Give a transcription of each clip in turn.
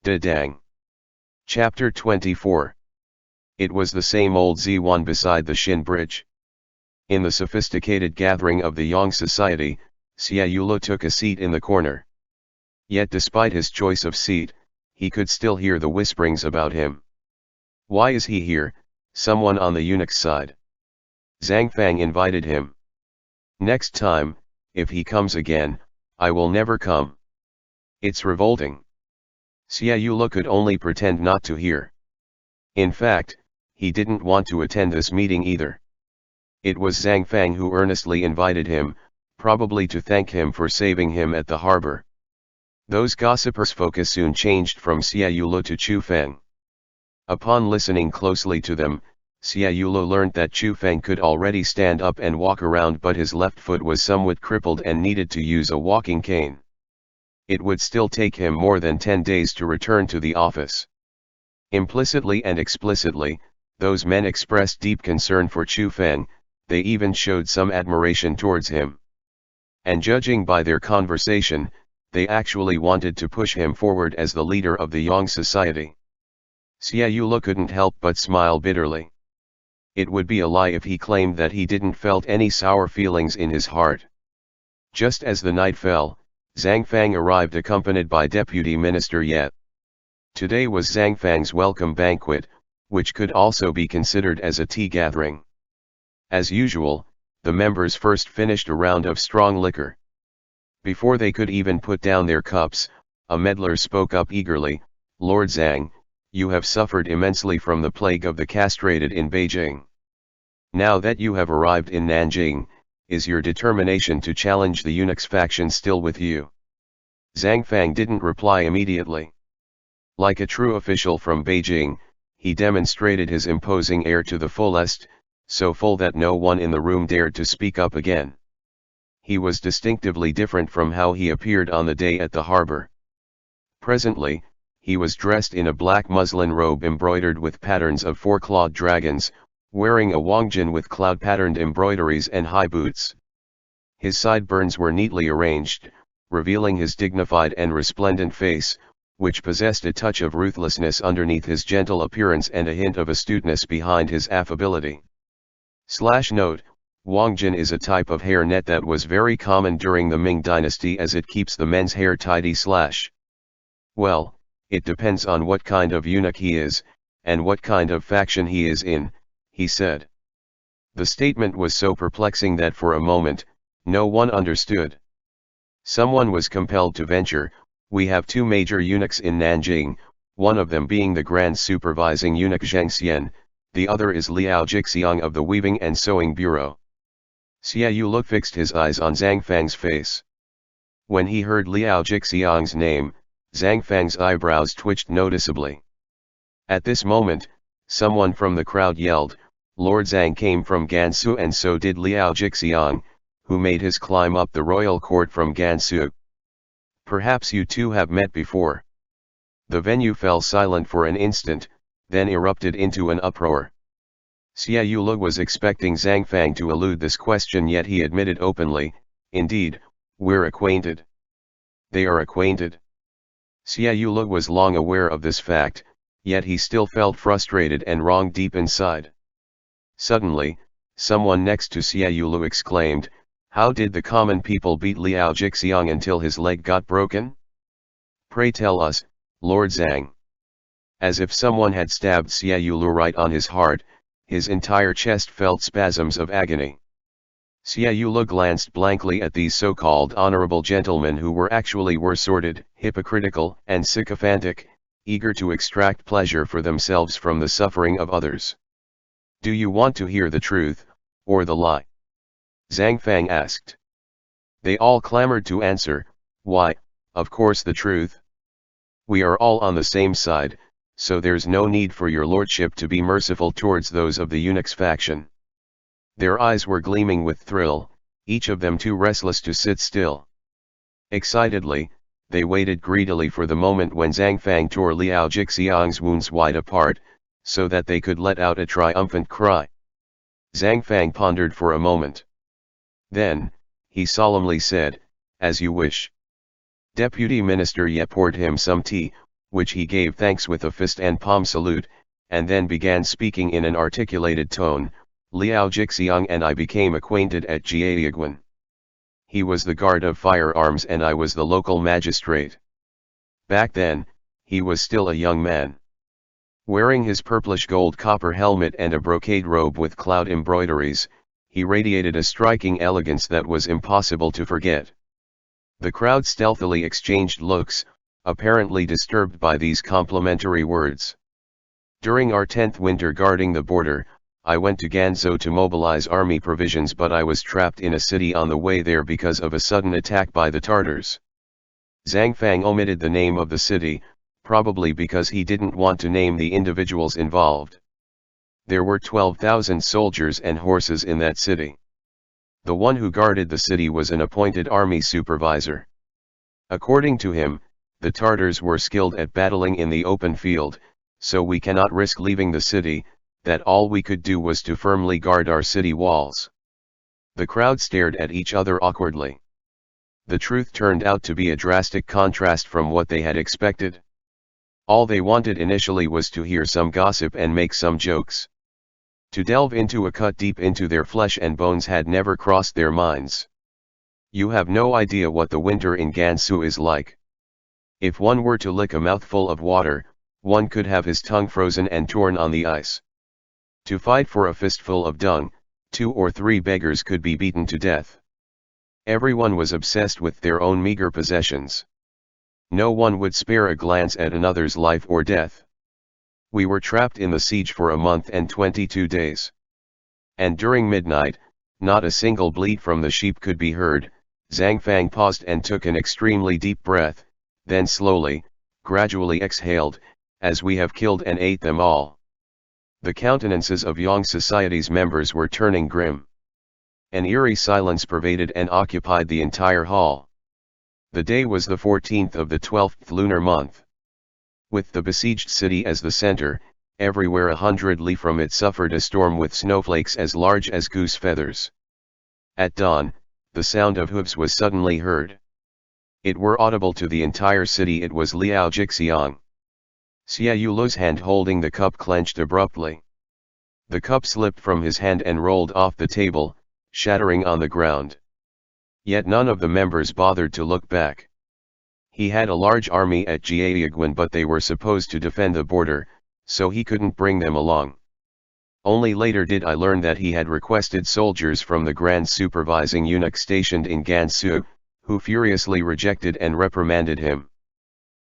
Da Dang. Chapter 24. It was the same old Z1 beside the Shin Bridge. In the sophisticated gathering of the Yang society, Xiaoyulo took a seat in the corner. Yet despite his choice of seat, he could still hear the whisperings about him. Why is he here? Someone on the eunuch's side. Zhang Fang invited him. Next time, if he comes again, I will never come. It's revolting. Xiaoyulo could only pretend not to hear. In fact, he didn't want to attend this meeting either. It was Zhang Fang who earnestly invited him, probably to thank him for saving him at the harbor. Those gossipers' focus soon changed from Xiaoyulo to Chu Feng. Upon listening closely to them, Xiaoyulo learned that Chu Feng could already stand up and walk around, but his left foot was somewhat crippled and needed to use a walking cane. It would still take him more than 10 days to return to the office. Implicitly and explicitly, those men expressed deep concern for Chu Feng, they even showed some admiration towards him. And judging by their conversation, they actually wanted to push him forward as the leader of the Yang society. Xiaoyulo couldn't help but smile bitterly. It would be a lie if he claimed that he didn't felt any sour feelings in his heart. Just as the night fell, Zhang Fang arrived accompanied by Deputy Minister Ye. Today was Zhang Fang's welcome banquet, which could also be considered as a tea gathering. As usual, the members first finished a round of strong liquor. Before they could even put down their cups, a meddler spoke up eagerly, "Lord Zhang, you have suffered immensely from the plague of the castrated in Beijing. Now that you have arrived in Nanjing, is your determination to challenge the eunuch's faction still with you?" Zhang Fang didn't reply immediately. Like a true official from Beijing, he demonstrated his imposing air to the fullest, so full that no one in the room dared to speak up again. He was distinctively different from how he appeared on the day at the harbor. Presently, he was dressed in a black muslin robe embroidered with patterns of 4-clawed dragons, wearing a wangjin with cloud-patterned embroideries and high boots. His sideburns were neatly arranged, revealing his dignified and resplendent face, which possessed a touch of ruthlessness underneath his gentle appearance and a hint of astuteness behind his affability. /Note: Wangjin is a type of hairnet that was very common during the Ming dynasty as it keeps the men's hair tidy / Well, it depends on what kind of eunuch he is, and what kind of faction he is in, he said. The statement was so perplexing that for a moment, no one understood. Someone was compelled to venture, "We have 2 major eunuchs in Nanjing, one of them being the Grand Supervising Eunuch Zheng Xian, the other is Liao Jixiang of the Weaving and Sewing Bureau." Xiaoyulo fixed his eyes on Zhang Fang's face. When he heard Liao Jixiang's name, Zhang Fang's eyebrows twitched noticeably. At this moment, someone from the crowd yelled, "Lord Zhang came from Gansu and so did Liao Jixiang, who made his climb up the royal court from Gansu. Perhaps you two have met before." The venue fell silent for an instant, then erupted into an uproar. Xiaoyulo was expecting Zhang Fang to elude this question, yet he admitted openly, "Indeed, we're acquainted." They are acquainted. Xiaoyulo was long aware of this fact, yet he still felt frustrated and wrong deep inside. Suddenly, someone next to Xiaoyulo exclaimed, "How did the common people beat Liao Jixiang until his leg got broken? Pray tell us, Lord Zhang." As if someone had stabbed Xiaoyulo right on his heart, his entire chest felt spasms of agony. Xiaoyulo glanced blankly at these so-called honorable gentlemen who were sordid, hypocritical, and sycophantic, eager to extract pleasure for themselves from the suffering of others. "Do you want to hear the truth, or the lie?" Zhang Fang asked. They all clamored to answer, "Why, of course the truth. We are all on the same side, so there's no need for your lordship to be merciful towards those of the eunuch's faction." Their eyes were gleaming with thrill, each of them too restless to sit still. Excitedly, they waited greedily for the moment when Zhang Fang tore Liao Jixiang's wounds wide apart, so that they could let out a triumphant cry. Zhang Fang pondered for a moment. Then, he solemnly said, "As you wish." Deputy Minister Ye poured him some tea, which he gave thanks with a fist and palm salute, and then began speaking in an articulated tone. Liao Jixiang and I became acquainted at Jiaiguan. He was the guard of firearms and I was the local magistrate. Back then, he was still a young man. Wearing his purplish gold copper helmet and a brocade robe with cloud embroideries, he radiated a striking elegance that was impossible to forget. The crowd stealthily exchanged looks, apparently disturbed by these complimentary words. During our 10th winter guarding the border, I went to Ganzhou to mobilize army provisions, but I was trapped in a city on the way there because of a sudden attack by the Tartars. Zhang Fang omitted the name of the city, probably because he didn't want to name the individuals involved. There were 12,000 soldiers and horses in that city. The one who guarded the city was an appointed army supervisor. According to him, the Tartars were skilled at battling in the open field, so we cannot risk leaving the city, that all we could do was to firmly guard our city walls. The crowd stared at each other awkwardly. The truth turned out to be a drastic contrast from what they had expected. All they wanted initially was to hear some gossip and make some jokes. To delve into a cut deep into their flesh and bones had never crossed their minds. You have no idea what the winter in Gansu is like. If one were to lick a mouthful of water, one could have his tongue frozen and torn on the ice. To fight for a fistful of dung, 2 or 3 beggars could be beaten to death. Everyone was obsessed with their own meager possessions. No one would spare a glance at another's life or death. We were trapped in the siege for a month and 22 days. And during midnight, not a single bleat from the sheep could be heard. Zhang Fang paused and took an extremely deep breath, then slowly, gradually exhaled, as we have killed and ate them all. The countenances of Yang Society's members were turning grim. An eerie silence pervaded and occupied the entire hall. The day was the 14th of the 12th lunar month. With the besieged city as the center, everywhere 100 li from it suffered a storm with snowflakes as large as goose feathers. At dawn, the sound of hooves was suddenly heard. It were audible to the entire city. It was Liao Jixiang. Xia Yulo's hand holding the cup clenched abruptly. The cup slipped from his hand and rolled off the table, shattering on the ground. Yet none of the members bothered to look back. He had a large army at Jiaiguan, but they were supposed to defend the border, so he couldn't bring them along. Only later did I learn that he had requested soldiers from the Grand Supervising Eunuch stationed in Gansu, who furiously rejected and reprimanded him.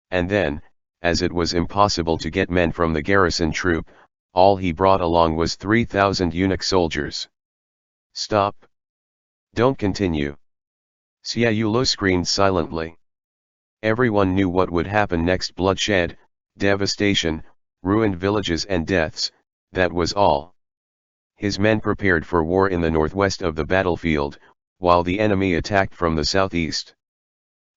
And then, as it was impossible to get men from the garrison troop, all he brought along was 3,000 eunuch soldiers. Stop! Don't continue! Xia Yulo screamed silently. Everyone knew what would happen next: bloodshed, devastation, ruined villages and deaths, that was all. His men prepared for war in the northwest of the battlefield, while the enemy attacked from the southeast.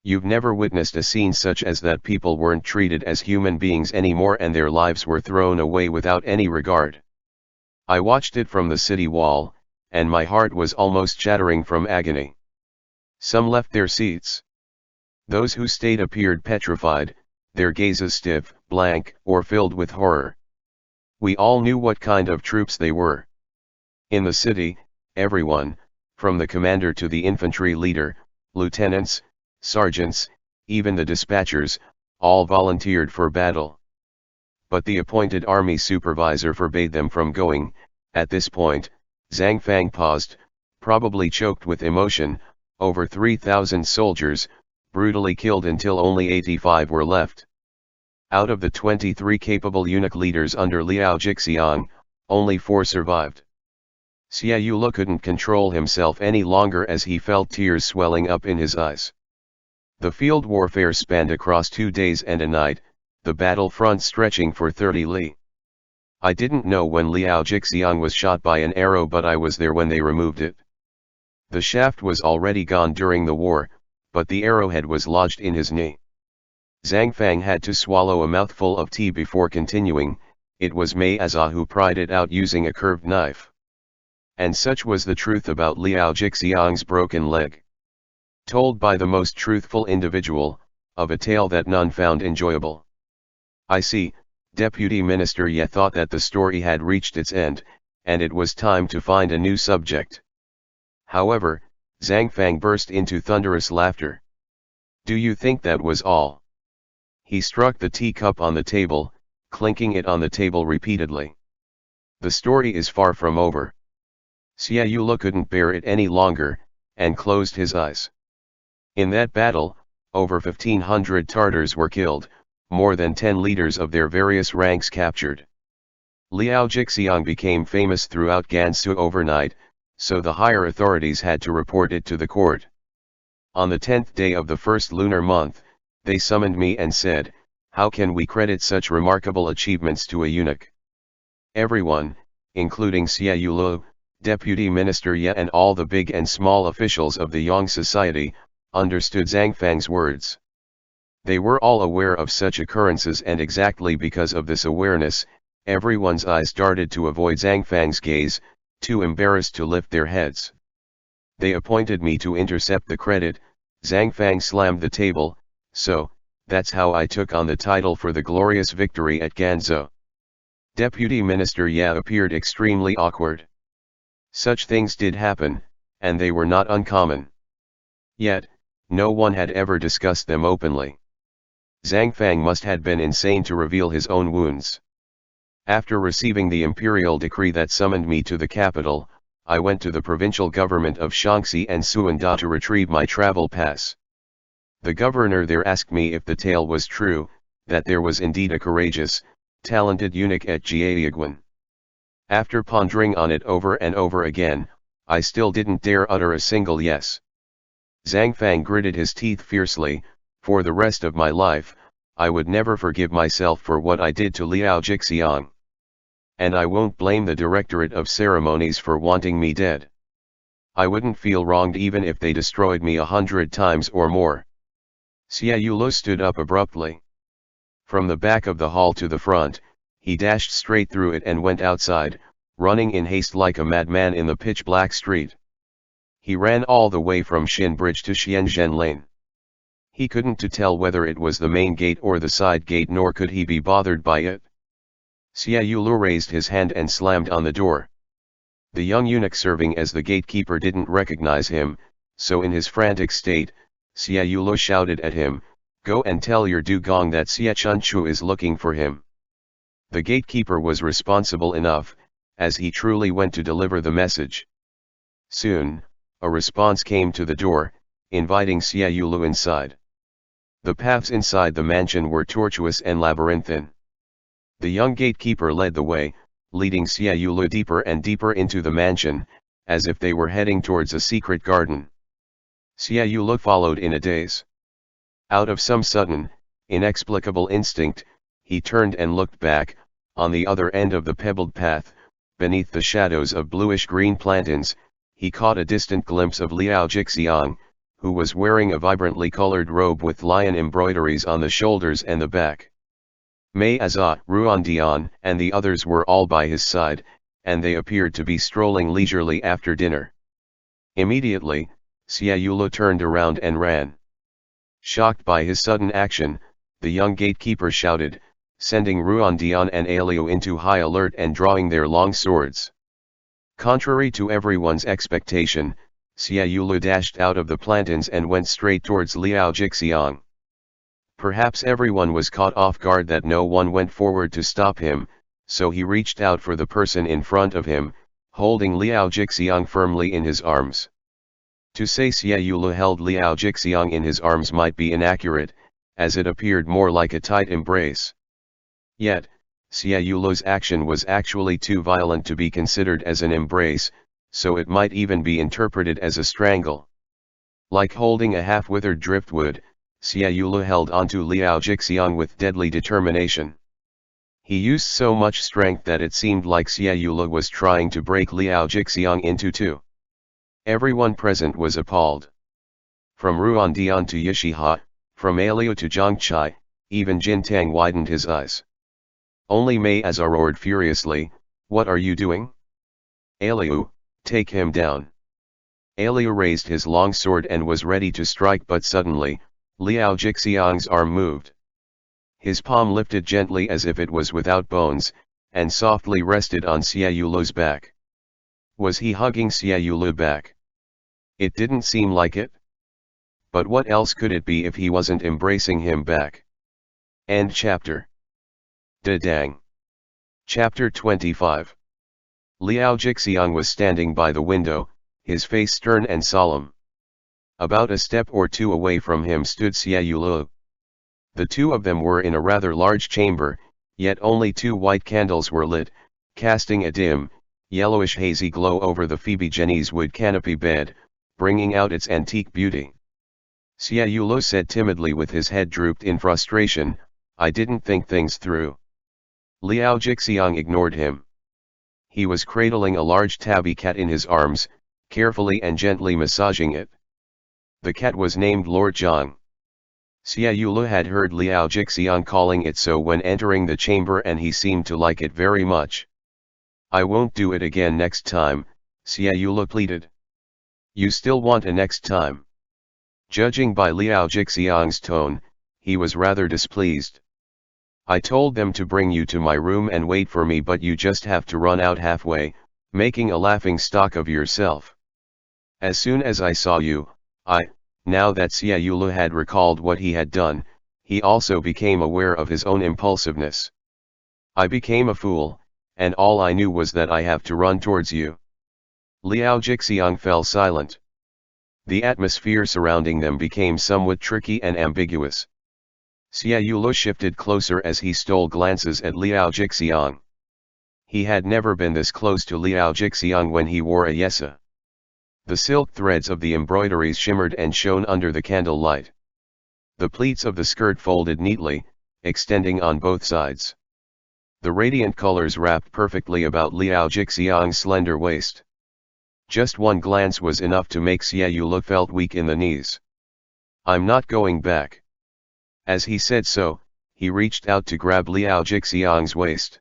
You've never witnessed a scene such as that. People weren't treated as human beings anymore and their lives were thrown away without any regard. I watched it from the city wall, and my heart was almost shattering from agony. Some left their seats. Those who stayed appeared petrified, their gazes stiff, blank, or filled with horror. We all knew what kind of troops they were. In the city, everyone, from the commander to the infantry leader, lieutenants, sergeants, even the dispatchers, all volunteered for battle. But the appointed army supervisor forbade them from going. At this point, Zhang Fang paused, probably choked with emotion. Over 3,000 soldiers, brutally killed until only 85 were left. Out of the 23 capable eunuch leaders under Liao Jixiang, only 4 survived. Xia Yulo couldn't control himself any longer as he felt tears swelling up in his eyes. The field warfare spanned across 2 days and a night, the battle front stretching for 30 li. I didn't know when Liao Jixiang was shot by an arrow, but I was there when they removed it. The shaft was already gone during the war, but the arrowhead was lodged in his knee. Zhang Fang had to swallow a mouthful of tea before continuing. It was Mei Azha who pried it out using a curved knife. And such was the truth about Liao Jixiang's broken leg. Told by the most truthful individual, of a tale that none found enjoyable. I see, Deputy Minister Ye thought that the story had reached its end, and it was time to find a new subject. However, Zhang Fang burst into thunderous laughter. Do you think that was all? He struck the teacup on the table, clinking it on the table repeatedly. The story is far from over. Xie Yulu couldn't bear it any longer, and closed his eyes. In that battle, over 1,500 Tartars were killed, more than 10 leaders of their various ranks captured. Liao Jixiang became famous throughout Gansu overnight, so the higher authorities had to report it to the court. On the 10th day of the first lunar month, they summoned me and said, "How can we credit such remarkable achievements to a eunuch?" Everyone, including Xie Yulu, Deputy Minister Ye and all the big and small officials of the Yang society, understood Zhang Fang's words. They were all aware of such occurrences, and exactly because of this awareness, everyone's eyes darted to avoid Zhang Fang's gaze, too embarrassed to lift their heads. They appointed me to intercept the credit. Zhang Fang slammed the table. So, that's how I took on the title for the glorious victory at Ganzhou. Deputy Minister Ye appeared extremely awkward. Such things did happen, and they were not uncommon. Yet, no one had ever discussed them openly. Zhang Fang must have been insane to reveal his own wounds. After receiving the imperial decree that summoned me to the capital, I went to the provincial government of Shaanxi and Suanda to retrieve my travel pass. The governor there asked me if the tale was true, that there was indeed a courageous, talented eunuch at Jiaiguan. After pondering on it over and over again, I still didn't dare utter a single yes. Zhang Fang gritted his teeth fiercely. For the rest of my life, I would never forgive myself for what I did to Liao Jixiang. And I won't blame the Directorate of Ceremonies for wanting me dead. I wouldn't feel wronged even if they destroyed me 100 times or more. Xie Yulu stood up abruptly. From the back of the hall to the front, he dashed straight through it and went outside, running in haste like a madman in the pitch-black street. He ran all the way from Xin Bridge to Xianzhen Lane. He couldn't tell whether it was the main gate or the side gate, nor could he be bothered by it. Xie Yulu raised his hand and slammed on the door. The young eunuch serving as the gatekeeper didn't recognize him, so in his frantic state, Xie Yulu shouted at him, "Go and tell your dugong that Xie Chunchu is looking for him." The gatekeeper was responsible enough, as he truly went to deliver the message. Soon, a response came to the door, inviting Xie Yulu inside. The paths inside the mansion were tortuous and labyrinthine. The young gatekeeper led the way, leading Xie Yulu deeper and deeper into the mansion, as if they were heading towards a secret garden. Xie Yulu followed in a daze. Out of some sudden, inexplicable instinct, he turned and looked back. On the other end of the pebbled path, beneath the shadows of bluish-green plantains, he caught a distant glimpse of Liao Jixiang, who was wearing a vibrantly colored robe with lion embroideries on the shoulders and the back. Mei Azha, Ruandian, and the others were all by his side, and they appeared to be strolling leisurely after dinner. Immediately, Xie Yulu turned around and ran. Shocked by his sudden action, the young gatekeeper shouted, sending Ruandian and Aliu into high alert and drawing their long swords. Contrary to everyone's expectation, Xie Yulu dashed out of the plantains and went straight towards Liao Jixiang. Perhaps everyone was caught off guard that no one went forward to stop him, so he reached out for the person in front of him, holding Liao Jixiang firmly in his arms. To say Xie Yulu held Liao Jixiang in his arms might be inaccurate, as it appeared more like a tight embrace. Yet, Xie Yulu's action was actually too violent to be considered as an embrace, so it might even be interpreted as a strangle. Like holding a half-withered driftwood, Xie Yulu held onto Liao Jixiang with deadly determination. He used so much strength that it seemed like Xie Yulu was trying to break Liao Jixiang into two. Everyone present was appalled. From Ruandian to Yishiha, from Aliu to Zhangchai, even Jin Tang widened his eyes. Only Mei Azha roared furiously, "What are you doing? Aliu, take him down." Aliu raised his long sword and was ready to strike, but suddenly, Liao Jixiang's arm moved. His palm lifted gently as if it was without bones, and softly rested on Xia Yulo's back. Was he hugging Xia Yulu back? It didn't seem like it. But what else could it be if he wasn't embracing him back? End chapter. Da-dang. Chapter 25. Liao Jixiang was standing by the window, his face stern and solemn. About a step or two away from him stood Xia Yulu. The two of them were in a rather large chamber, yet only 2 white candles were lit, casting a dim, yellowish hazy glow over the Phoebe Jenny's wood canopy bed, bringing out its antique beauty. Xia Yulu said timidly with his head drooped in frustration, "I didn't think things through." Liao Jixiang ignored him. He was cradling a large tabby cat in his arms, carefully and gently massaging it. The cat was named Lord Zhang. Xia Yulu had heard Liao Jixiang calling it so when entering the chamber, and he seemed to like it very much. "I won't do it again next time," Xia Yulu pleaded. "You still want a next time?" Judging by Liao Jixiang's tone, he was rather displeased. "I told them to bring you to my room and wait for me, but you just have to run out halfway, making a laughing stock of yourself. As soon as I saw you, Now that Xia Yulu had recalled what he had done, he also became aware of his own impulsiveness. "I became a fool, and all I knew was that I have to run towards you." Liao Jixiang fell silent. The atmosphere surrounding them became somewhat tricky and ambiguous. Xia Yulu shifted closer as he stole glances at Liao Jixiang. He had never been this close to Liao Jixiang when he wore a yesa. The silk threads of the embroideries shimmered and shone under the candle light. The pleats of the skirt folded neatly, extending on both sides. The radiant colors wrapped perfectly about Liao Jixiang's slender waist. Just one glance was enough to make Xia Yulu felt weak in the knees. "I'm not going back." As he said so, he reached out to grab Liao Jixiang's waist.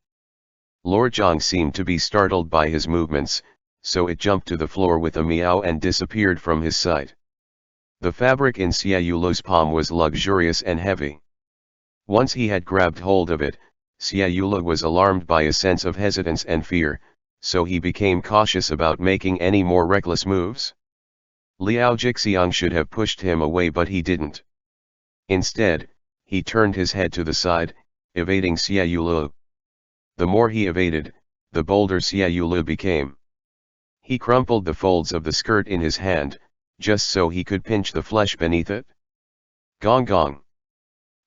Lord Zhang seemed to be startled by his movements, so it jumped to the floor with a meow and disappeared from his sight. The fabric in Xia Yulu's palm was luxurious and heavy. Once he had grabbed hold of it, Xia Yulu was alarmed by a sense of hesitance and fear, so he became cautious about making any more reckless moves. Liao Jixiang should have pushed him away, but he didn't. Instead, he turned his head to the side, evading Xia Yulu. The more he evaded, the bolder Xia Yulu became. He crumpled the folds of the skirt in his hand, just so he could pinch the flesh beneath it. "Gong gong!"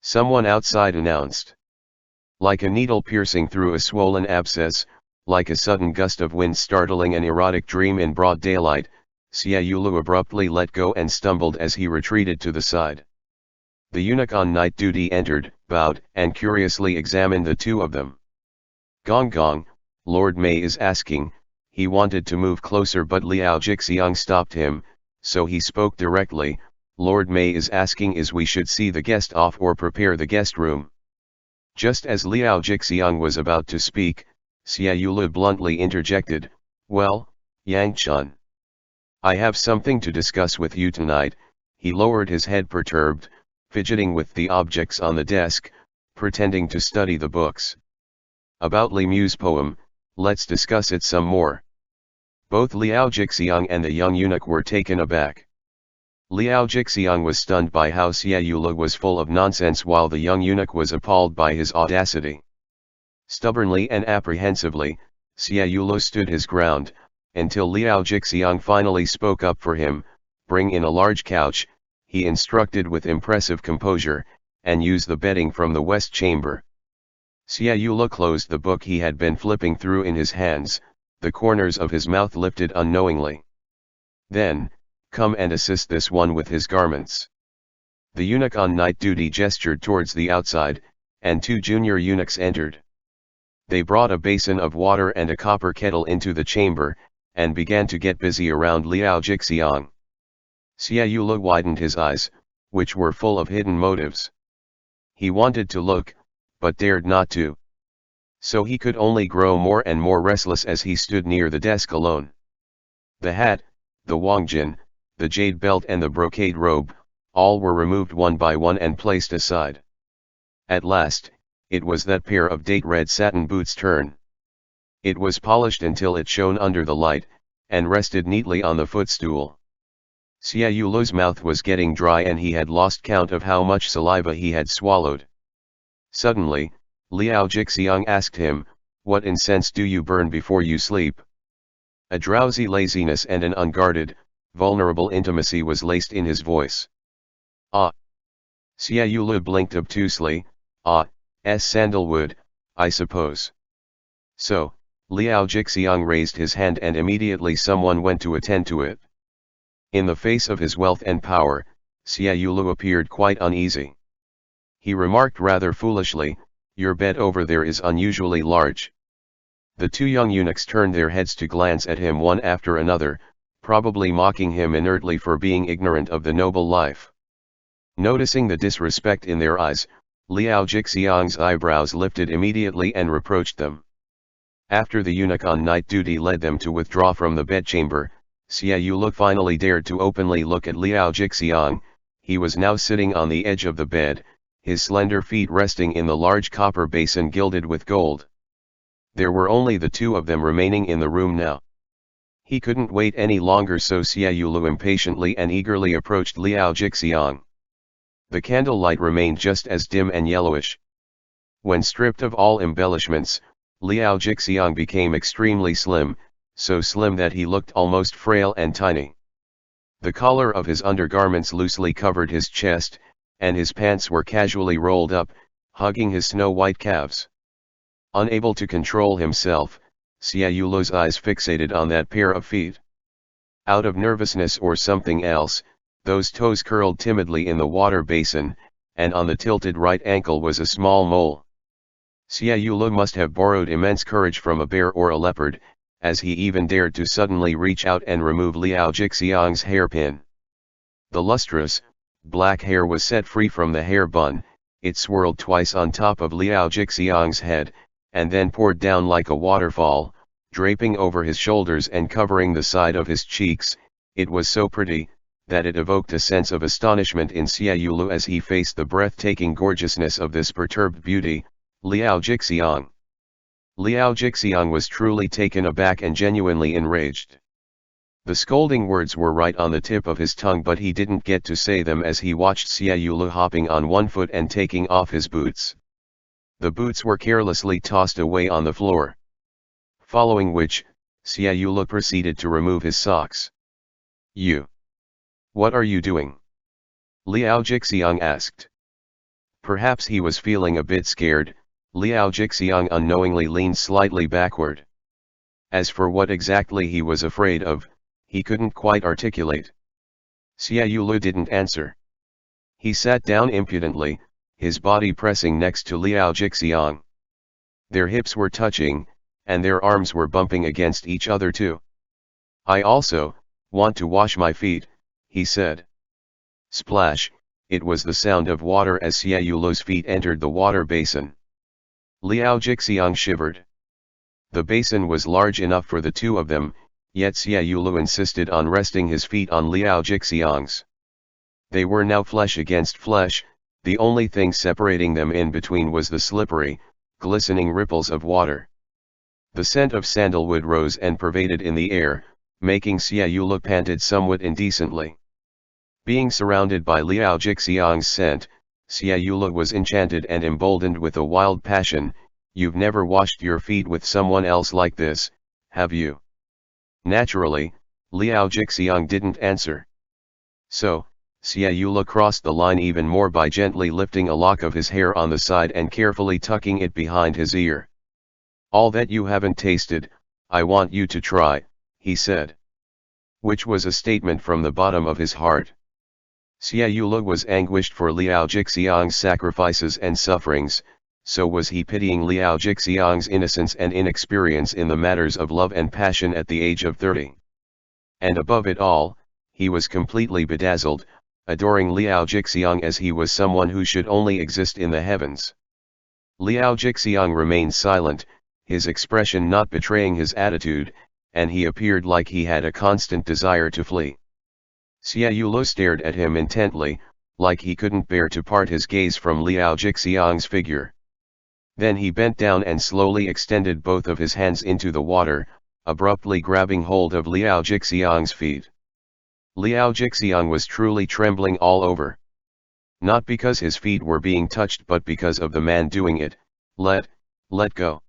Someone outside announced. Like a needle piercing through a swollen abscess, like a sudden gust of wind startling an erotic dream in broad daylight, Xia Yulu abruptly let go and stumbled as he retreated to the side. The eunuch on night duty entered, bowed, and curiously examined the two of them. "Gong gong, Lord Mei is asking." He wanted to move closer, but Liao Jixiang stopped him, so he spoke directly. "Lord Mei is asking is we should see the guest off or prepare the guest room." Just as Liao Jixiang was about to speak, Xia Yulu bluntly interjected, "Well, Yang Chun, I have something to discuss with you tonight." He lowered his head perturbed, fidgeting with the objects on the desk, pretending to study the books. "About Li Mu's poem, let's discuss it some more." Both Liao Jixiang and the young eunuch were taken aback. Liao Jixiang was stunned by how Xia Yulu was full of nonsense, while the young eunuch was appalled by his audacity. Stubbornly and apprehensively, Xia Yulu stood his ground, until Liao Jixiang finally spoke up for him. "Bring in a large couch," he instructed with impressive composure, "and use the bedding from the west chamber." Xia Yulu closed the book he had been flipping through in his hands, the corners of his mouth lifted unknowingly. "Then, come and assist this one with his garments." The eunuch on night duty gestured towards the outside, and 2 junior eunuchs entered. They brought a basin of water and a copper kettle into the chamber, and began to get busy around Liao Jixiang. Xia Yulu widened his eyes, which were full of hidden motives. He wanted to look, but dared not to. So he could only grow more and more restless as he stood near the desk alone. The hat, the wangjin, the jade belt and the brocade robe, all were removed one by one and placed aside. At last, it was that pair of date red satin boots' turn. It was polished until it shone under the light, and rested neatly on the footstool. Xia Yulo's mouth was getting dry and he had lost count of how much saliva he had swallowed. Suddenly, Liao Jixiang asked him, "What incense do you burn before you sleep?" A drowsy laziness and an unguarded, vulnerable intimacy was laced in his voice. "Ah." Xia Yulu blinked obtusely. Sandalwood, I suppose." "So," Liao Jixiang raised his hand and immediately someone went to attend to it. In the face of his wealth and power, Xia Yulu appeared quite uneasy. He remarked rather foolishly, "Your bed over there is unusually large." The two young eunuchs turned their heads to glance at him one after another, probably mocking him inertly for being ignorant of the noble life. Noticing the disrespect in their eyes, Liao Jixiang's eyebrows lifted immediately and reproached them. After the eunuch on night duty led them to withdraw from the bedchamber, Xia Yulu finally dared to openly look at Liao Jixiang. He was now sitting on the edge of the bed, his slender feet resting in the large copper basin gilded with gold. There were only the two of them remaining in the room now. He couldn't wait any longer, so Xia Yulu impatiently and eagerly approached Liao Jixiang. The candlelight remained just as dim and yellowish. When stripped of all embellishments, Liao Jixiang became extremely slim, so slim that he looked almost frail and tiny. The collar of his undergarments loosely covered his chest, and his pants were casually rolled up, hugging his snow-white calves. Unable to control himself, Xia Yulu's eyes fixated on that pair of feet. Out of nervousness or something else, those toes curled timidly in the water basin, and on the tilted right ankle was a small mole. Xia Yulu must have borrowed immense courage from a bear or a leopard, as he even dared to suddenly reach out and remove Liao Jixiang's hairpin. The lustrous, black hair was set free from the hair bun, it swirled twice on top of Liao Jixiang's head, and then poured down like a waterfall, draping over his shoulders and covering the side of his cheeks. It was so pretty, that it evoked a sense of astonishment in Xia Yulu as he faced the breathtaking gorgeousness of this perturbed beauty, Liao Jixiang. Liao Jixiang was truly taken aback and genuinely enraged. The scolding words were right on the tip of his tongue, but he didn't get to say them as he watched Xia Yulu hopping on one foot and taking off his boots. The boots were carelessly tossed away on the floor. Following which, Xia Yulu proceeded to remove his socks. "You. What are you doing?" Liao Jixiang asked. Perhaps he was feeling a bit scared. Liao Jixiang unknowingly leaned slightly backward. As for what exactly he was afraid of, he couldn't quite articulate. Xia Yulu didn't answer. He sat down impudently, his body pressing next to Liao Jixiang. Their hips were touching, and their arms were bumping against each other too. "I also want to wash my feet," he said. Splash, it was the sound of water as Xia Yulu's feet entered the water basin. Liao Jixiang shivered. The basin was large enough for the two of them, yet Xia Yulu insisted on resting his feet on Liao Jixiang's. They were now flesh against flesh, the only thing separating them in between was the slippery, glistening ripples of water. The scent of sandalwood rose and pervaded in the air, making Xia Yulu panted somewhat indecently. Being surrounded by Liao Jixiang's scent, Xia Yulu was enchanted and emboldened with a wild passion. "You've never washed your feet with someone else like this, have you?" Naturally, Liao Jixiang didn't answer. So, Xia Yulu crossed the line even more by gently lifting a lock of his hair on the side and carefully tucking it behind his ear. "All that you haven't tasted, I want you to try," he said. Which was a statement from the bottom of his heart. Xia Yulu was anguished for Liao Jixiang's sacrifices and sufferings, so was he pitying Liao Jixiang's innocence and inexperience in the matters of love and passion at the age of 30. And above it all, he was completely bedazzled, adoring Liao Jixiang as he was someone who should only exist in the heavens. Liao Jixiang remained silent, his expression not betraying his attitude, and he appeared like he had a constant desire to flee. Xia Yulu stared at him intently, like he couldn't bear to part his gaze from Liao Jixiang's figure. Then he bent down and slowly extended both of his hands into the water, abruptly grabbing hold of Liao Jixiang's feet. Liao Jixiang was truly trembling all over. Not because his feet were being touched but because of the man doing it. Let go.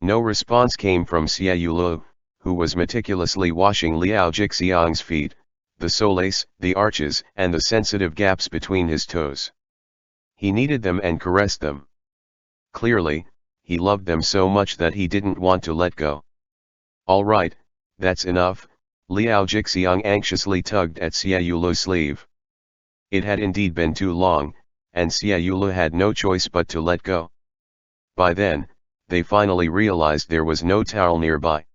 No response came from Xie Yulu, who was meticulously washing Liao Jixiang's feet, the soles, the arches, and the sensitive gaps between his toes. He kneaded them and caressed them. Clearly, he loved them so much that he didn't want to let go. All right, that's enough, Liao Jixiang anxiously tugged at Xie Yulu's sleeve. It had indeed been too long, and Xie Yulu had no choice but to let go. By then, they finally realized there was no towel nearby.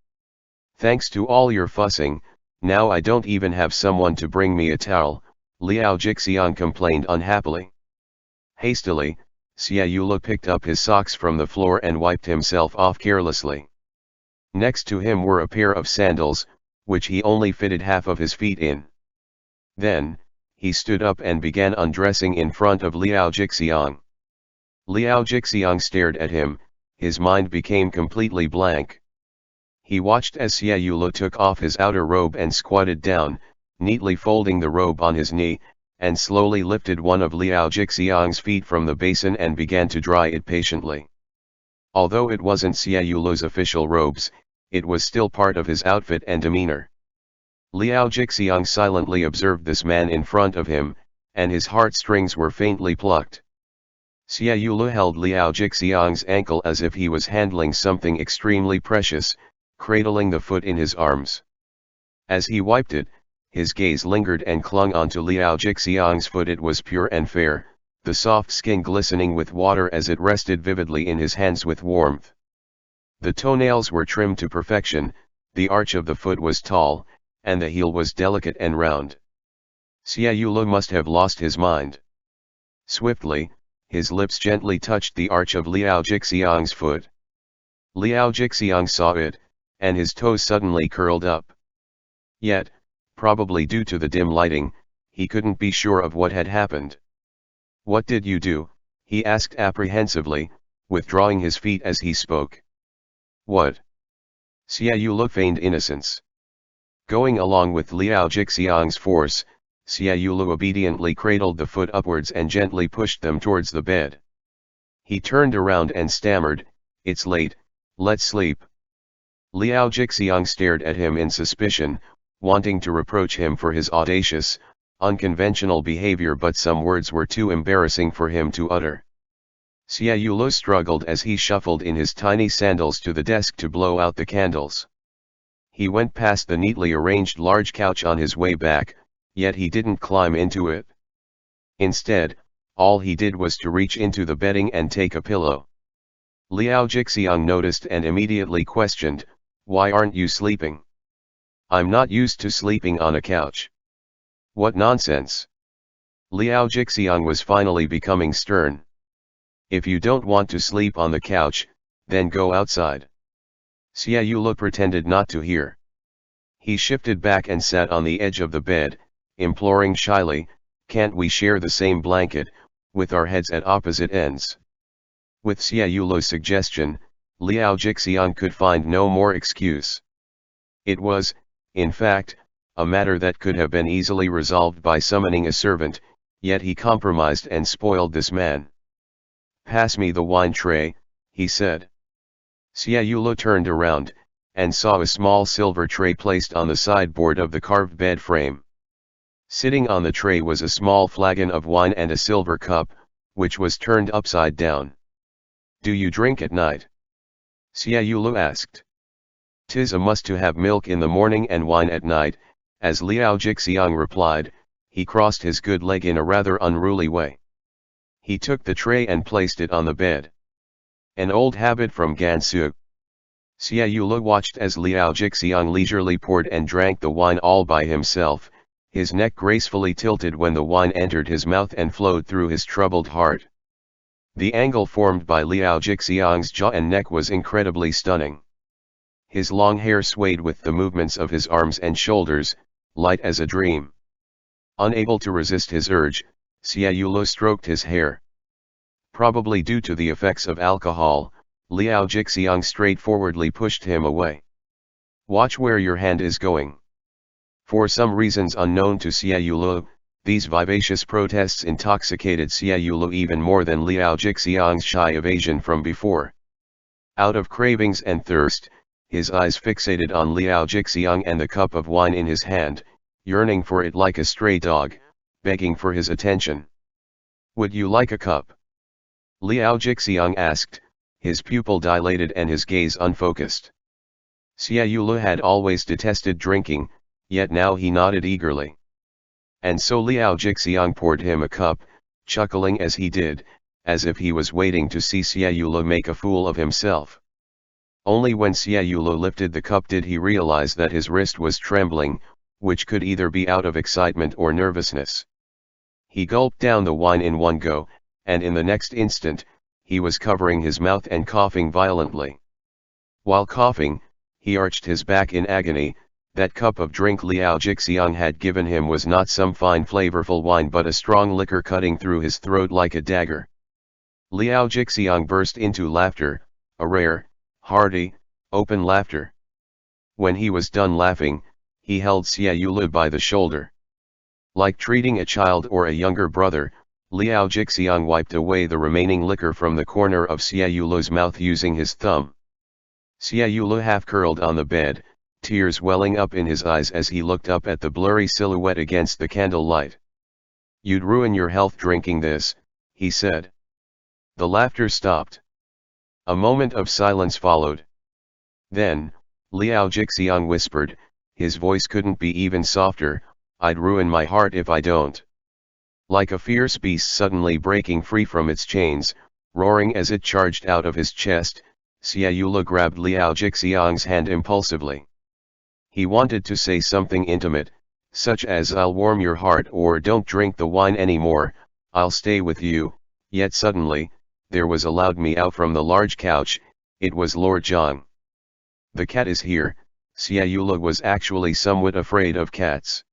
Thanks to all your fussing, now I don't even have someone to bring me a towel, Liao Jixiang complained unhappily. Hastily, Xie Yulu picked up his socks from the floor and wiped himself off carelessly. Next to him were a pair of sandals, which he only fitted half of his feet in. Then, he stood up and began undressing in front of Liao Jixiang. Liao Jixiang stared at him, his mind became completely blank. He watched as Xie Yulu took off his outer robe and squatted down, neatly folding the robe on his knee, and slowly lifted one of Liao Jixiang's feet from the basin and began to dry it patiently. Although it wasn't Xie Yulu's official robes, it was still part of his outfit and demeanor. Liao Jixiang silently observed this man in front of him, and his heartstrings were faintly plucked. Xie Yulu held Liao Jixiang's ankle as if he was handling something extremely precious, cradling the foot in his arms. As he wiped it, his gaze lingered and clung onto Liao Jixiang's foot. It was pure and fair, the soft skin glistening with water as it rested vividly in his hands with warmth. The toenails were trimmed to perfection, the arch of the foot was tall, and the heel was delicate and round. Xie Yulu must have lost his mind. Swiftly, his lips gently touched the arch of Liao Jixiang's foot. Liao Jixiang saw it, and his toes suddenly curled up. Yet, probably due to the dim lighting, he couldn't be sure of what had happened. "What did you do?" he asked apprehensively, withdrawing his feet as he spoke. "What?" Xie Yulu feigned innocence. Going along with Liao Jixiang's force, Xie Yulu obediently cradled the foot upwards and gently pushed them towards the bed. He turned around and stammered, "It's late, let's sleep." Liao Jixiang stared at him in suspicion, wanting to reproach him for his audacious, unconventional behavior, but some words were too embarrassing for him to utter. Xie Yulu struggled as he shuffled in his tiny sandals to the desk to blow out the candles. He went past the neatly arranged large couch on his way back, yet he didn't climb into it. Instead, all he did was to reach into the bedding and take a pillow. Liao Jixiang noticed and immediately questioned, "Why aren't you sleeping?" "I'm not used to sleeping on a couch." "What nonsense." Liao Jixiang was finally becoming stern. "If you don't want to sleep on the couch, then go outside." Xie Yulu pretended not to hear. He shifted back and sat on the edge of the bed, imploring shyly, "Can't we share the same blanket, with our heads at opposite ends?" With Xie Yulu's suggestion, Liao Jixiang could find no more excuse. It was, in fact, a matter that could have been easily resolved by summoning a servant, yet he compromised and spoiled this man. "Pass me the wine tray," he said. Xie Yulu turned around, and saw a small silver tray placed on the sideboard of the carved bed frame. Sitting on the tray was a small flagon of wine and a silver cup, which was turned upside down. "Do you drink at night?" Xie Yulu asked. "'Tis a must to have milk in the morning and wine at night," as Liao Jixiang replied. He crossed his good leg in a rather unruly way. He took the tray and placed it on the bed. "An old habit from Gansu." Xie Yulu watched as Liao Jixiang leisurely poured and drank the wine all by himself, his neck gracefully tilted when the wine entered his mouth and flowed through his troubled heart. The angle formed by Liao Jixiang's jaw and neck was incredibly stunning. His long hair swayed with the movements of his arms and shoulders, light as a dream. Unable to resist his urge, Xie Yulu stroked his hair. Probably due to the effects of alcohol, Liao Jixiang straightforwardly pushed him away. Watch where your hand is going. For some reasons unknown to Xie Yulu, these vivacious protests intoxicated Xie Yulu even more than Liao Jixiang's shy evasion from before. Out of cravings and thirst, his eyes fixated on Liao Jixiang and the cup of wine in his hand, yearning for it like a stray dog, begging for his attention. Would you like a cup? Liao Jixiang asked, his pupil dilated and his gaze unfocused. Xie Yulu had always detested drinking, yet now he nodded eagerly. And so Liao Jixiang poured him a cup, chuckling as he did, as if he was waiting to see Xie Yulu make a fool of himself. Only when Xie Yulu lifted the cup did he realize that his wrist was trembling, which could either be out of excitement or nervousness. He gulped down the wine in one go, and in the next instant, he was covering his mouth and coughing violently. While coughing, he arched his back in agony. That cup of drink Liao Jixiang had given him was not some fine flavorful wine but a strong liquor cutting through his throat like a dagger. Liao Jixiang burst into laughter, a rare, hearty, open laughter. When he was done laughing, he held Xie Yulu by the shoulder. Like treating a child or a younger brother, Liao Jixiang wiped away the remaining liquor from the corner of Xie Yulu's mouth using his thumb. Xie Yulu half curled on the bed, tears welling up in his eyes as he looked up at the blurry silhouette against the candlelight. You'd ruin your health drinking this, he said. The laughter stopped. A moment of silence followed. Then, Liao Jixiang whispered, his voice couldn't be even softer, I'd ruin my heart if I don't. Like a fierce beast suddenly breaking free from its chains, roaring as it charged out of his chest, Xie Yulu grabbed Liao Jixiang's hand impulsively. He wanted to say something intimate, such as I'll warm your heart or don't drink the wine anymore, I'll stay with you, yet suddenly, there was a loud meow from the large couch. It was Lord Zhang. The cat is here. Xie Yulu was actually somewhat afraid of cats.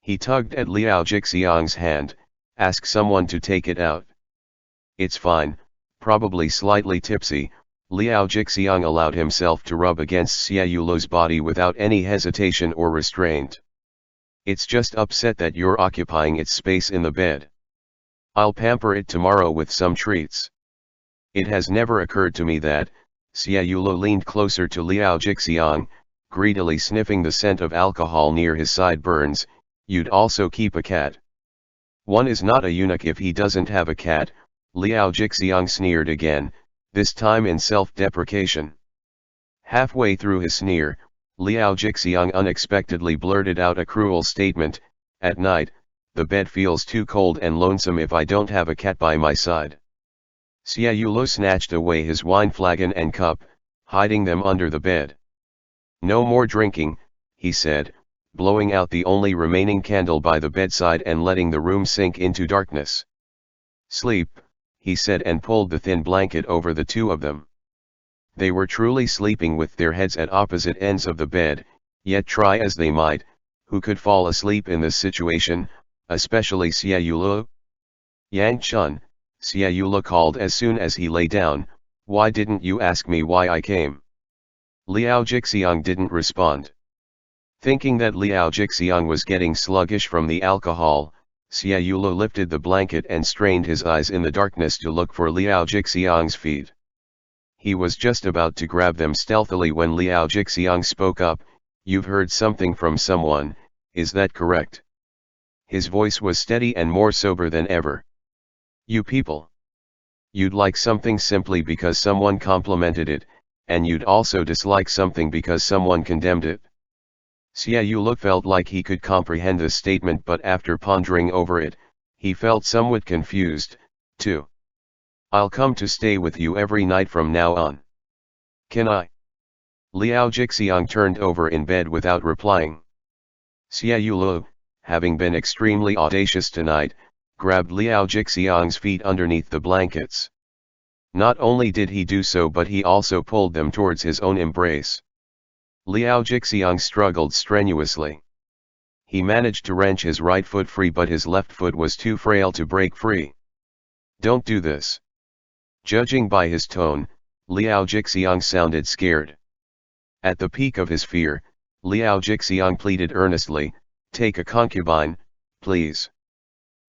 He tugged at Liao Jixiang's hand, asked someone to take it out. It's fine, probably slightly tipsy. Liao Jixiang allowed himself to rub against Xie Yulu's body without any hesitation or restraint. It's just upset that you're occupying its space in the bed. I'll pamper it tomorrow with some treats. It has never occurred to me that. Xie Yulu leaned closer to Liao Jixiang, greedily sniffing the scent of alcohol near his sideburns. You'd also keep a cat. One is not a eunuch if he doesn't have a cat, Liao Jixiang sneered again, this time in self-deprecation. Halfway through his sneer, Liao Jixiang unexpectedly blurted out a cruel statement, at night, the bed feels too cold and lonesome if I don't have a cat by my side. Xie Yulu snatched away his wine flagon and cup, hiding them under the bed. No more drinking, he said, blowing out the only remaining candle by the bedside and letting the room sink into darkness. Sleep, he said and pulled the thin blanket over the two of them. They were truly sleeping with their heads at opposite ends of the bed, yet try as they might, who could fall asleep in this situation, especially Xie Yulu? Yang Chun, Xie Yulu called as soon as he lay down, why didn't you ask me why I came? Liao Jixiang didn't respond. Thinking that Liao Jixiang was getting sluggish from the alcohol, Xie Yulu lifted the blanket and strained his eyes in the darkness to look for Liao Jixiang's feet. He was just about to grab them stealthily when Liao Jixiang spoke up, you've heard something from someone, is that correct? His voice was steady and more sober than ever. You people. You'd like something simply because someone complimented it, and you'd also dislike something because someone condemned it. Xie Yulu felt like he could comprehend this statement, but after pondering over it, he felt somewhat confused, too. I'll come to stay with you every night from now on. Can I? Liao Jixiang turned over in bed without replying. Xie Yulu, having been extremely audacious tonight, grabbed Liao Jixiang's feet underneath the blankets. Not only did he do so, but he also pulled them towards his own embrace. Liao Jixiang struggled strenuously. He managed to wrench his right foot free, but his left foot was too frail to break free. Don't do this. Judging by his tone, Liao Jixiang sounded scared. At the peak of his fear, Liao Jixiang pleaded earnestly, "Take a concubine, please.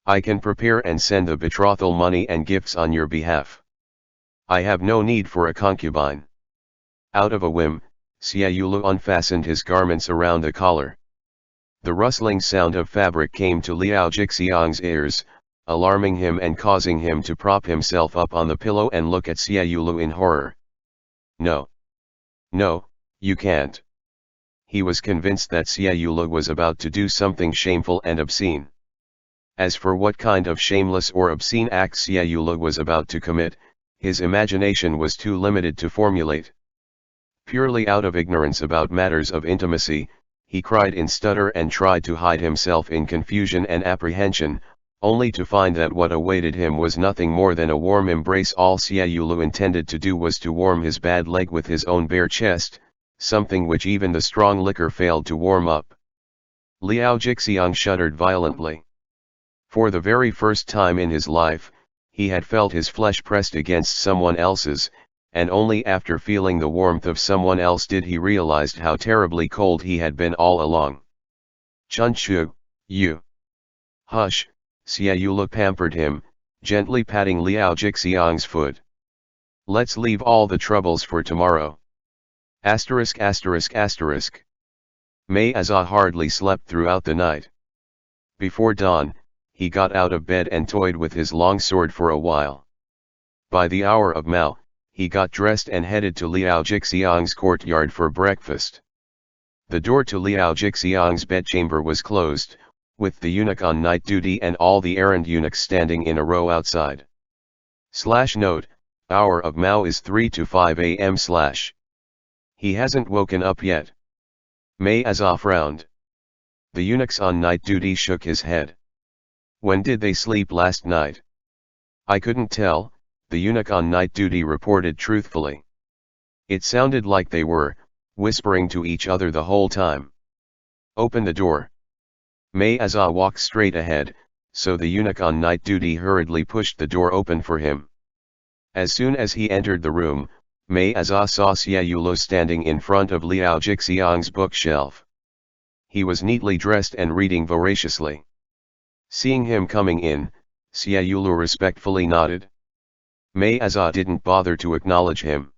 I can prepare and send the betrothal money and gifts on your behalf. I have no need for a concubine." Out of a whim, Xie Yulu unfastened his garments around the collar. The rustling sound of fabric came to Liao Jixiang's ears, alarming him and causing him to prop himself up on the pillow and look at Xie Yulu in horror. "No. No, you can't." He was convinced that Xie Yulu was about to do something shameful and obscene. As for what kind of shameless or obscene act Xie Yulu was about to commit, his imagination was too limited to formulate. Purely out of ignorance about matters of intimacy, he cried in stutter and tried to hide himself in confusion and apprehension, only to find that what awaited him was nothing more than a warm embrace. All Xie Yulu intended to do was to warm his bad leg with his own bare chest, something which even the strong liquor failed to warm up. Liao Jixiang shuddered violently. For the very first time in his life, he had felt his flesh pressed against someone else's, and only after feeling the warmth of someone else did he realize how terribly cold he had been all along. "Chunchu, you." "Hush," Xie Yulu pampered him, gently patting Liao Jixiang's foot. "Let's leave all the troubles for tomorrow." *******. Mei Azha hardly slept throughout the night. Before dawn, he got out of bed and toyed with his long sword for a while. By the hour of Mao, he got dressed and headed to Liao Jixiang's courtyard for breakfast. The door to Liao Jixiang's bedchamber was closed, with the eunuch on night duty and all the errand eunuchs standing in a row outside. /Note, hour of Mao is 3 to 5 a.m. He hasn't woken up yet. Mei Azha frowned. The eunuchs on night duty shook his head. "When did they sleep last night?" "I couldn't tell," the eunuch on night duty reported truthfully. "It sounded like they were whispering to each other the whole time." "Open the door." Mei Azha walked straight ahead, so the eunuch on night duty hurriedly pushed the door open for him. As soon as he entered the room, Mei Azha saw Xie Yulu standing in front of Liao Jixiang's bookshelf. He was neatly dressed and reading voraciously. Seeing him coming in, Xie Yulu respectfully nodded. Mei Azha didn't bother to acknowledge him.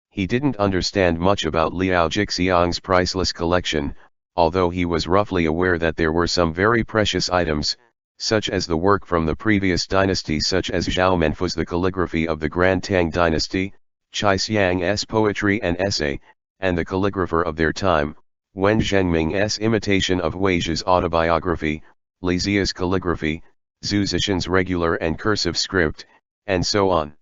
He didn't understand much about Liao Jixiang's priceless collection, although he was roughly aware that there were some very precious items, such as the work from the previous dynasty such as Zhao Menfu's The Calligraphy of the Grand Tang Dynasty, Qi Xiang's Poetry and Essay, and the calligrapher of their time, Wen Zhengming's imitation of Wei Zhi's autobiography, Li Zia's calligraphy, Zhu Zishan's regular and cursive script, and so on.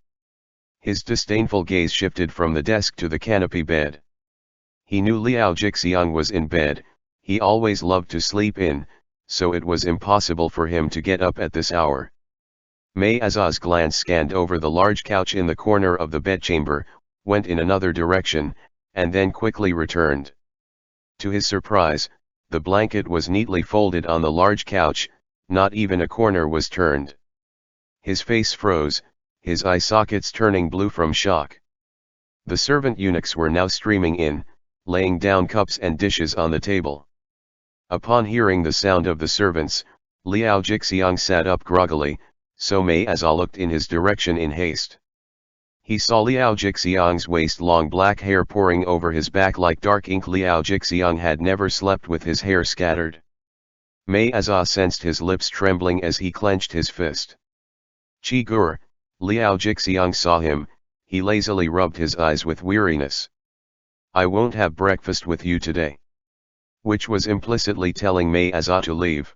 His disdainful gaze shifted from the desk to the canopy bed. He knew Liao Jixiang was in bed. He always loved to sleep in, so it was impossible for him to get up at this hour. Mei Azha's glance scanned over the large couch in the corner of the bedchamber, went in another direction, and then quickly returned. To his surprise, the blanket was neatly folded on the large couch, not even a corner was turned. His face froze, his eye sockets turning blue from shock. The servant eunuchs were now streaming in, laying down cups and dishes on the table. Upon hearing the sound of the servants, Liao Jixiang sat up groggily, so Mei Azha looked in his direction in haste. He saw Liao Jixiang's waist-long black hair pouring over his back like dark ink. Liao Jixiang had never slept with his hair scattered. Mei Azha sensed his lips trembling as he clenched his fist. "Chi Gur," Liao Jixiang saw him, he lazily rubbed his eyes with weariness. "I won't have breakfast with you today." Which was implicitly telling Mei Azha to leave.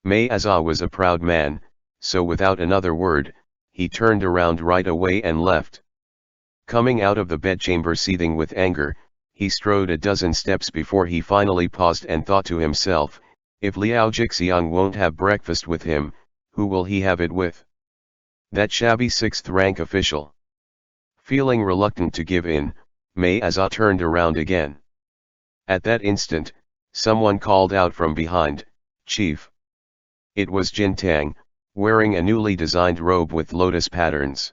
Mei Azha was a proud man, so without another word, he turned around right away and left. Coming out of the bedchamber seething with anger, he strode a dozen steps before he finally paused and thought to himself, if Liao Jixiang won't have breakfast with him, who will he have it with? That shabby sixth-rank official. Feeling reluctant to give in, Mei Azha turned around again. At that instant, someone called out from behind, "Chief." It was Jin Tang, wearing a newly designed robe with lotus patterns.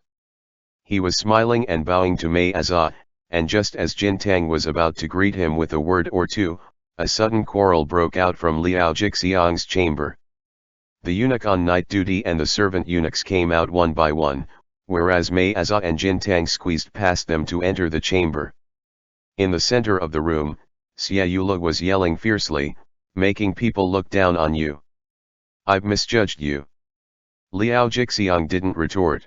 He was smiling and bowing to Mei Azha, and just as Jintang was about to greet him with a word or two, a sudden quarrel broke out from Liao Jixiang's chamber. The eunuch on night duty and the servant eunuchs came out one by one, whereas Mei Azha and Jintang squeezed past them to enter the chamber. In the center of the room, Xia Yula was yelling fiercely, making people look down on you. I've misjudged you. Liao Jixiang didn't retort.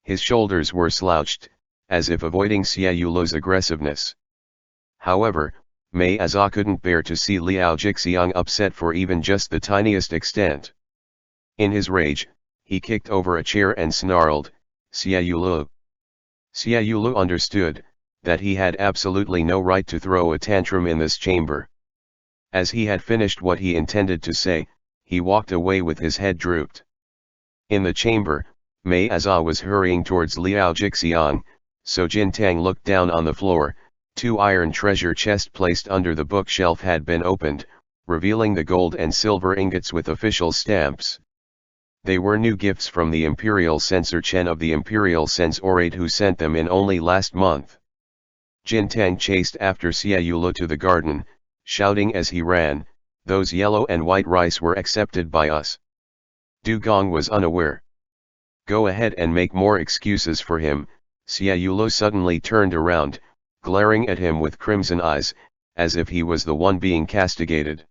His shoulders were slouched, as if avoiding Xia Yula's aggressiveness. However, Mei Azha couldn't bear to see Liao Jixiang upset for even just the tiniest extent. In his rage, he kicked over a chair and snarled, Xia Yula. Xia Yula understood that he had absolutely no right to throw a tantrum in this chamber. As he had finished what he intended to say, he walked away with his head drooped. In the chamber, Mei Azha was hurrying towards Liao Jixiang, so Jintang looked down on the floor. 2 iron treasure chests placed under the bookshelf had been opened, revealing the gold and silver ingots with official stamps. They were new gifts from the Imperial Censor Chen of the Imperial Censorate, who sent them in only last month. Jintang chased after Xia Yula to the garden, shouting as he ran, those yellow and white rice were accepted by us. Du Gong was unaware. Go ahead and make more excuses for him. Xia Yula suddenly turned around, glaring at him with crimson eyes, as if he was the one being castigated.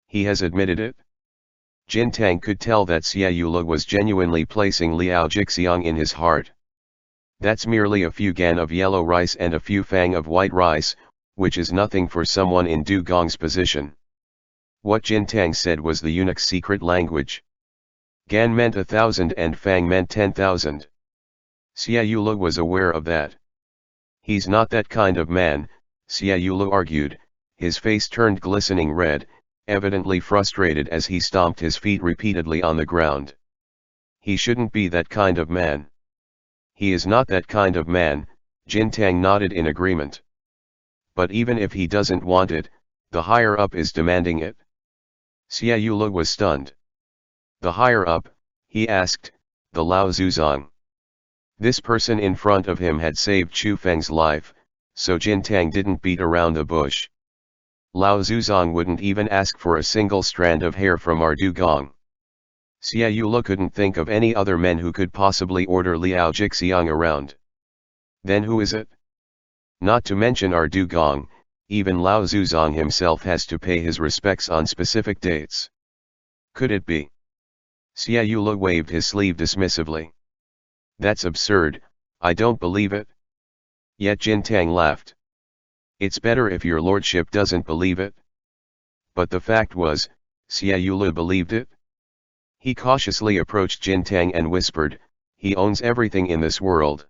He has admitted it. Jintang could tell that Xia Yula was genuinely placing Liao Jixiang in his heart. That's merely a few gan of yellow rice and a few fang of white rice, which is nothing for someone in Du Gong's position. What Jintang said was the eunuch's secret language. Gan meant 1,000 and fang meant 10,000. Xia Yula was aware of that. He's not that kind of man, Xia Yula argued, his face turned glistening red, evidently frustrated as he stomped his feet repeatedly on the ground. He shouldn't be that kind of man. He is not that kind of man, Jintang nodded in agreement. But even if he doesn't want it, the higher up is demanding it. Xia Yula was stunned. The higher up, he asked, the Lao Zuzong. This person in front of him had saved Chu Feng's life, so Jintang didn't beat around the bush. Lao Zuzong wouldn't even ask for a single strand of hair from our Du Gong. Xia Yula couldn't think of any other men who could possibly order Liao Jixiang around. Then who is it? Not to mention our Du Gong, even Lao Zuzong himself has to pay his respects on specific dates. Could it be? Xia Yula waved his sleeve dismissively. That's absurd, I don't believe it. Yet Jintang laughed. It's better if your lordship doesn't believe it. But the fact was, Xia Yula believed it. He cautiously approached Jintang and whispered, he owns everything in this world.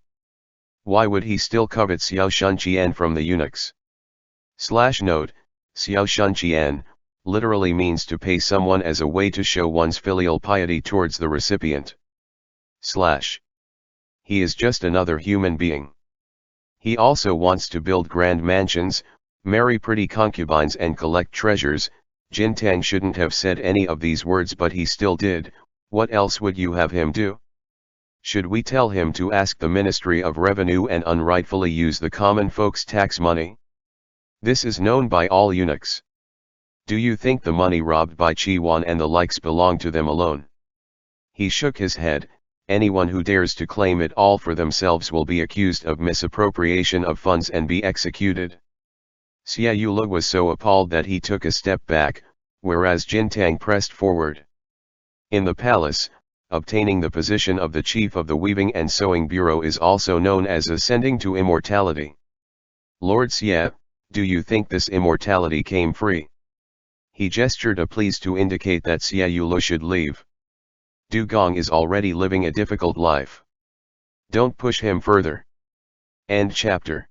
Why would he still covet Xiao Shunqian from the eunuchs? /Note, Xiao Shunqian, literally means to pay someone as a way to show one's filial piety towards the recipient. He is just another human being. He also wants to build grand mansions, marry pretty concubines and collect treasures. Jintang shouldn't have said any of these words, but he still did. What else would you have him do? Should we tell him to ask the Ministry of Revenue and unrightfully use the common folks' tax money? This is known by all eunuchs. Do you think the money robbed by Chi Wan and the likes belong to them alone? He shook his head. Anyone who dares to claim it all for themselves will be accused of misappropriation of funds and be executed. Xia Yula was so appalled that he took a step back, whereas Jintang pressed forward. In the palace, obtaining the position of the chief of the Weaving and Sewing Bureau is also known as ascending to immortality. Lord Xia, do you think this immortality came free? He gestured a please to indicate that Xia Yula should leave. Du Gong is already living a difficult life. Don't push him further. End chapter.